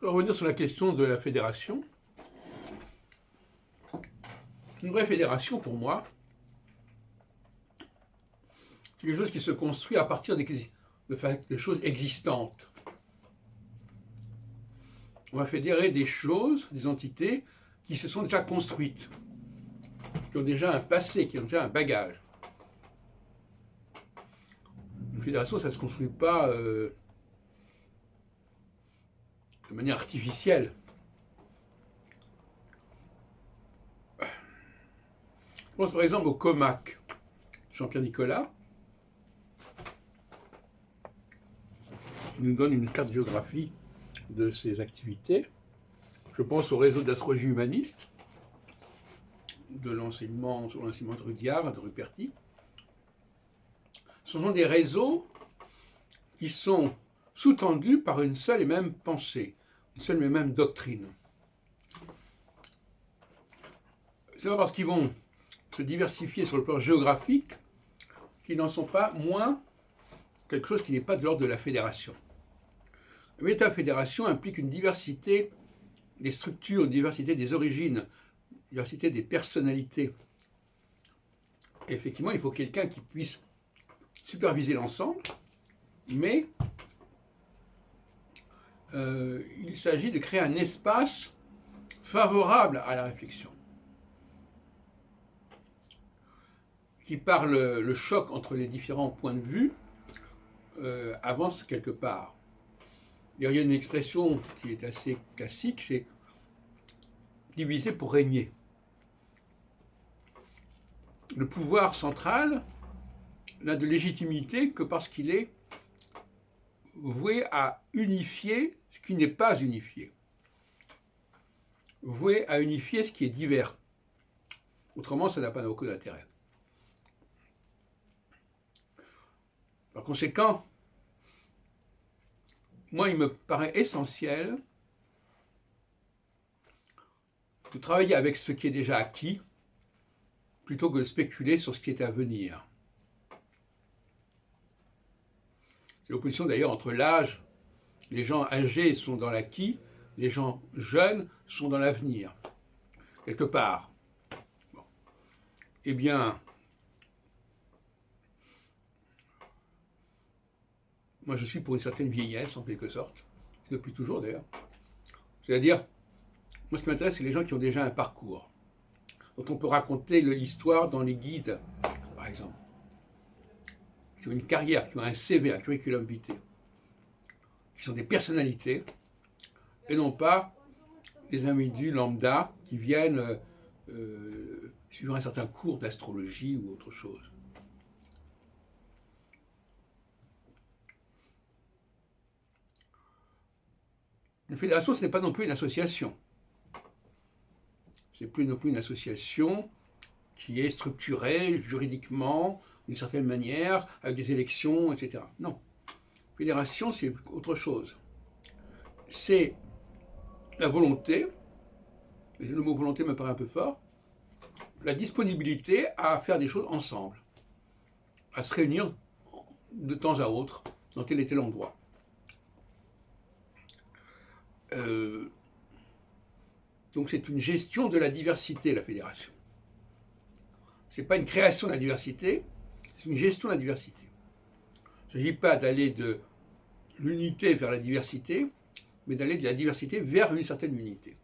Pour revenir sur la question de la fédération, une vraie fédération, pour moi, c'est quelque chose qui se construit à partir de choses existantes. On va fédérer des choses, des entités qui se sont déjà construites, qui ont déjà un passé, qui ont déjà un bagage. Une fédération, ça ne se construit pas de manière artificielle. Je pense par exemple au Comac, Jean-Pierre Nicolas, qui nous donne une carte géographique de ses activités. Je pense au réseau d'astrologie humaniste, de l'enseignement de Rudyard, de Ruperti. Ce sont des réseaux qui sont sous-tendus par une seule et même pensée, une seule et même doctrine. C'est pas parce qu'ils vont se diversifier sur le plan géographique qu'ils n'en sont pas moins quelque chose qui n'est pas de l'ordre de la fédération. La véritable fédération implique une diversité des structures, une diversité des origines, une diversité des personnalités. Et effectivement, il faut quelqu'un qui puisse superviser l'ensemble, mais il s'agit de créer un espace favorable à la réflexion, qui par le choc entre les différents points de vue avance quelque part. Il y a une expression qui est assez classique, c'est diviser pour régner. Le pouvoir central n'a de légitimité que parce qu'il est voué à unifier ce qui n'est pas unifié, voué à unifier ce qui est divers. Autrement, ça n'a pas beaucoup d'intérêt. Par conséquent, moi, il me paraît essentiel de travailler avec ce qui est déjà acquis plutôt que de spéculer sur ce qui est à venir. C'est l'opposition d'ailleurs entre l'âge. Les gens âgés sont dans l'acquis, les gens jeunes sont dans l'avenir, quelque part. Bon. Eh bien, moi je suis pour une certaine vieillesse en quelque sorte, depuis toujours d'ailleurs. C'est-à-dire, moi ce qui m'intéresse, c'est les gens qui ont déjà un parcours, dont on peut raconter l'histoire dans les guides, par exemple, qui ont une carrière, qui ont un CV, un curriculum vitae, qui sont des personnalités, et non pas des individus lambda qui viennent suivre un certain cours d'astrologie ou autre chose. Une fédération, ce n'est pas non plus une association. Ce n'est plus non plus une association qui est structurée juridiquement, d'une certaine manière, avec des élections, etc. Non. Fédération, c'est autre chose. C'est la volonté, et le mot volonté me paraît un peu fort, la disponibilité à faire des choses ensemble, à se réunir de temps à autre dans tel et tel endroit. Donc c'est une gestion de la diversité, la fédération. Ce n'est pas une création de la diversité, c'est une gestion de la diversité. Il ne s'agit pas d'aller de l'unité vers la diversité, mais d'aller de la diversité vers une certaine unité.